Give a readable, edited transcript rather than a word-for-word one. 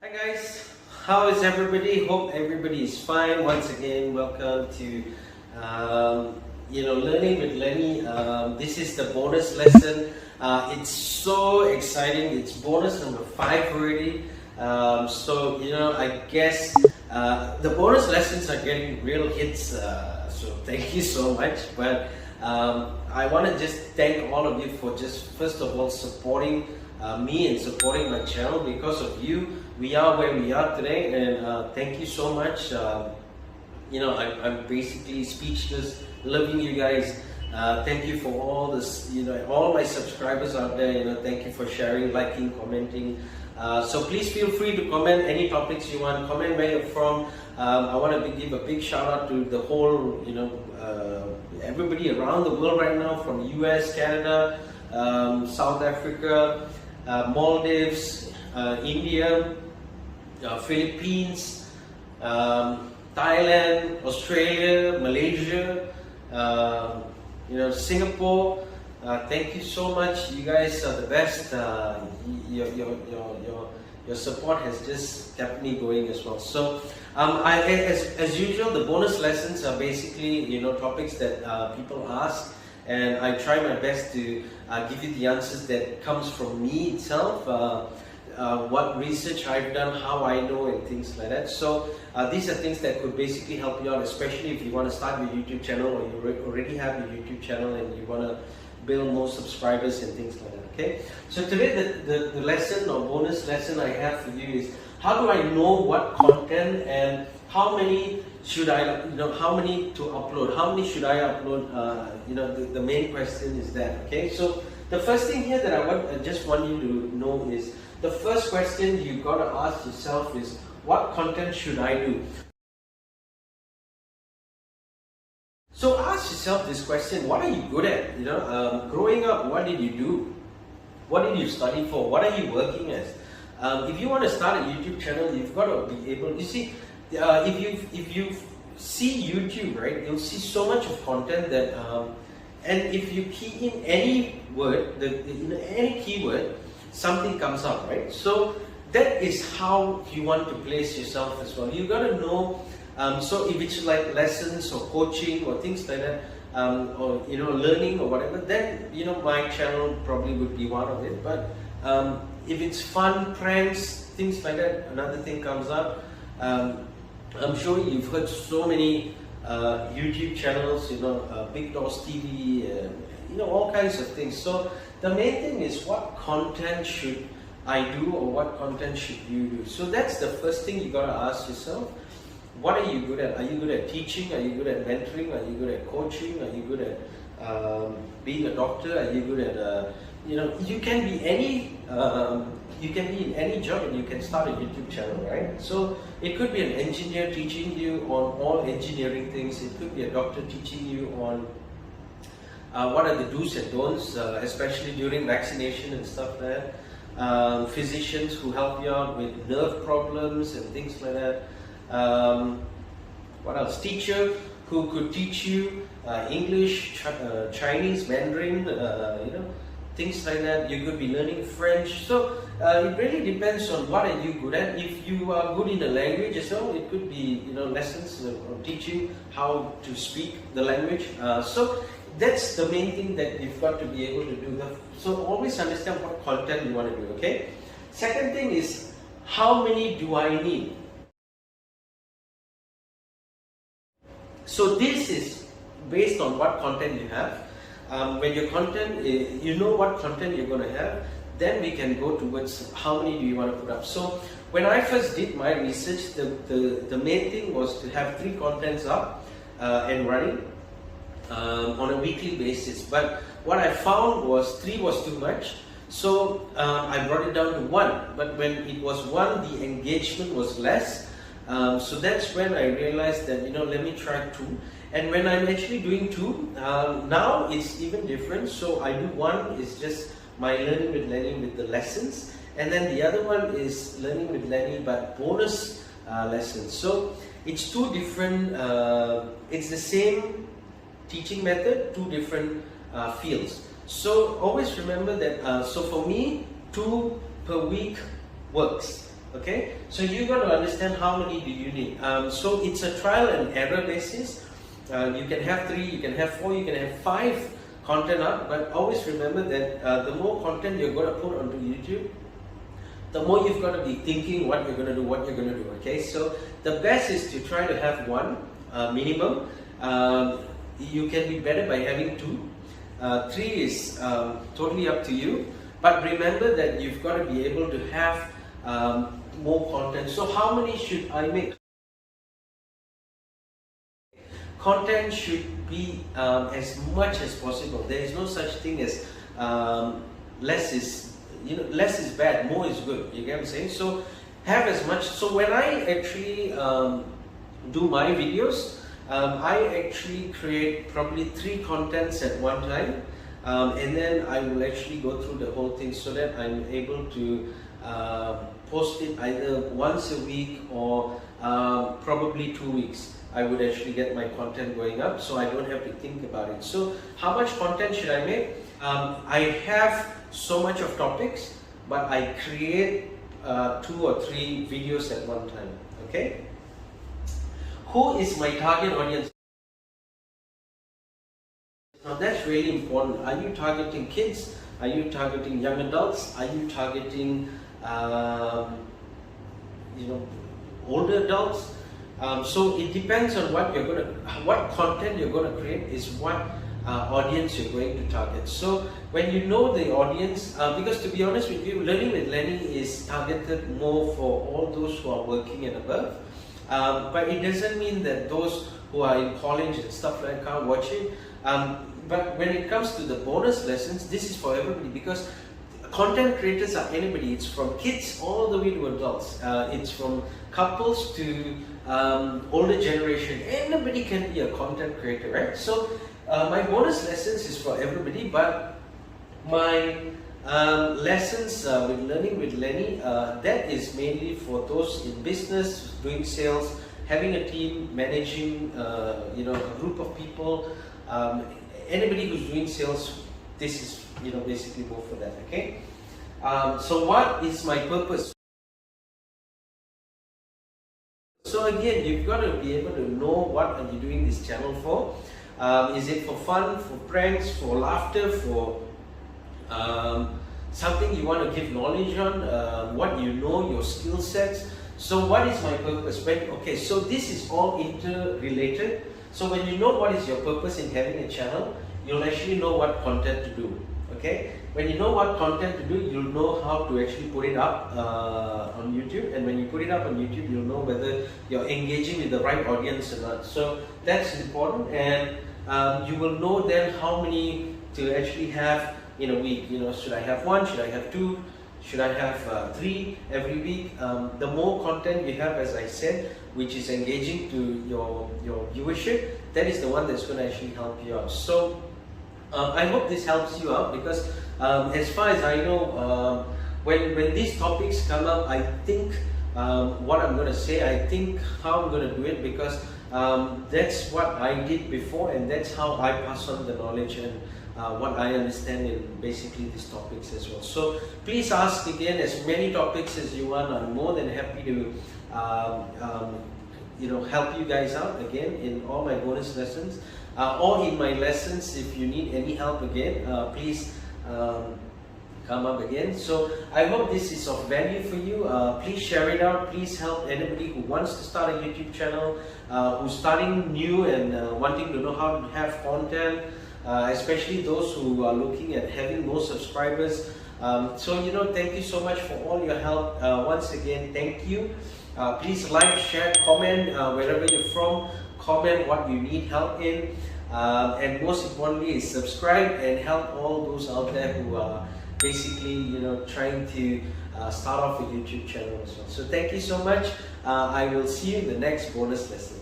Hi guys, how is everybody? Hope everybody is fine. Once again, welcome to Learning with Lennie. This is the bonus lesson. It's so exciting. It's bonus number 5 already. I guess the bonus lessons are getting real hits. So thank you so much. But I want to just thank all of you for just first of all supporting me and supporting my channel. Because of you, we are where we are today, and thank you so much. I'm basically speechless, loving you guys. Thank you for all this, all my subscribers out there. Thank you for sharing, liking, commenting. So please feel free to comment any topics you want. Comment where you're from. I want to give a big shout out to the whole, everybody around the world right now, from US, Canada, South Africa, Maldives, India, Philippines, Thailand, Australia, Malaysia, Singapore. Thank you so much. You guys are the best. Your support has just kept me going as well. So, as usual, the bonus lessons are basically topics that people ask, and I try my best to give you the answers that comes from me itself. What research I've done, how I know, and things like that. So these are things that could basically help you out, especially if you want to start your YouTube channel, or you already have your YouTube channel and you want to build more subscribers and things like that. Okay. So today the lesson or bonus lesson I have for you is how do I know what content and how many should I, how many to upload? How many should I upload? The main question is that. Okay. So the first thing here that I just want you to know is, the first question you got to ask yourself is, what content should I do? So ask yourself this question: what are you good at? Growing up, what did you do? What did you study for? What are you working as? If you want to start a YouTube channel, you've got to be able. You see, if you see YouTube, right, you'll see so much of content that, and if you key in any word, any keyword, something comes up, right? So that is how you want to place yourself as well. You got to know. So if it's like lessons or coaching or things like that, or learning or whatever, then my channel probably would be one of it. But if it's fun, pranks, things like that, another thing comes up. I'm sure you've heard so many YouTube channels, Big Doors TV, all kinds of things. So the main thing is, what content should I do, or what content should you do? So that's the first thing you gotta ask yourself. What are you good at? Are you good at teaching? Are you good at mentoring? Are you good at coaching? Are you good at being a doctor? Are you good at you can be any you can be in any job and you can start a YouTube channel, right? So it could be an engineer teaching you on all engineering things. It could be a doctor teaching you on what are the do's and don'ts, especially during vaccination and stuff like that. Physicians who help you out with nerve problems and things like that. What else? Teacher who could teach you English, Chinese, Mandarin, things like that. You could be learning French. So it really depends on what are you good at. If you are good in the language as well, it could be lessons on teaching how to speak the language. So that's the main thing that you've got to be able to do. So always understand what content you want to do. Okay. Second thing is, how many do I need? So this is based on what content you have. When your content, you know what content you're going to have, then we can go towards how many do you want to put up. So when I first did my research, the main thing was to have 3 contents up and running on a weekly basis. But what I found was 3 was too much. So I brought it down to 1. But when it was 1, the engagement was less. So that's when I realized that, let me try 2. And when I'm actually doing 2, now it's even different. So I do 1 is just my Learning with Lennie with the lessons. And then the other one is Learning with Lennie but bonus lessons. So it's 2 different, it's the same teaching method, 2 different fields. So always remember that, so for me, 2 per week works. Okay, so you got to understand how many do you need. So it's a trial and error basis. You can have 3, you can have 4, you can have 5 content up, but always remember that the more content you're going to put onto YouTube, the more you've got to be thinking what you're going to do, okay? So the best is to try to have 1 minimum. You can be better by having 2. 3 is totally up to you, but remember that you've got to be able to have more content. So how many should I make? Content should be as much as possible. There is no such thing as less is bad, more is good. You get what I'm saying? So have as much. So when I actually do my videos, I actually create probably 3 contents at one time, and then I will actually go through the whole thing so that I'm able to post it either once a week or probably 2 weeks. I would actually get my content going up, so I don't have to think about it. So how much content should I make? I have so much of topics, but I create 2 or 3 videos at one time. Okay? Who is my target audience? Now that's really important. Are you targeting kids? Are you targeting young adults? Are you targeting older adults? So it depends on what content you're going to create is what audience you're going to target. So when you know the audience, because to be honest with you, Learning with Lennie is targeted more for all those who are working and above. But it doesn't mean that those who are in college and stuff like that can't watch it. But when it comes to the bonus lessons, this is for everybody, because content creators are anybody. It's from kids all the way to adults. It's from couples to older generation. Anybody can be a content creator, right? So my bonus lessons is for everybody, but my lessons with Learning with Lennie, that is mainly for those in business, doing sales, having a team, managing a group of people. Anybody who's doing sales, this is basically more for that. Okay. So what is my purpose? So again, you've got to be able to know what are you doing this channel for. Is it for fun, for pranks, for laughter, for something you want to give knowledge on, what you know, your skill sets. So what is my purpose? Okay, so this is all interrelated. So when you know what is your purpose in having a channel, you'll actually know what content to do. Okay, when you know what content to do, you'll know how to actually put it up on YouTube, and when you put it up on YouTube, you'll know whether you're engaging with the right audience or not. So that's important, and you will know then how many to actually have in a week. Should I have 1? Should I have 2? Should I have 3 every week? The more content you have, as I said, which is engaging to your viewership, that is the one that's going to actually help you out. So I hope this helps you out, because as far as I know, when these topics come up, I think what I'm going to say, I think how I'm going to do it, because that's what I did before, and that's how I pass on the knowledge and what I understand in basically these topics as well. So please ask again as many topics as you want. I'm more than happy to help you guys out again in all my bonus lessons, or in my lessons. If you need any help again, please come up again. So I hope this is of value for you. Please share it out. Please help anybody who wants to start a YouTube channel, who's starting new and wanting to know how to have content, especially those who are looking at having more subscribers. Thank you so much for all your help. Once again, thank you. Please like, share, comment wherever you're from. Comment what you need help in, and most importantly is subscribe and help all those out there who are basically trying to start off a YouTube channel as well. So thank you so much. I will see you in the next bonus lesson.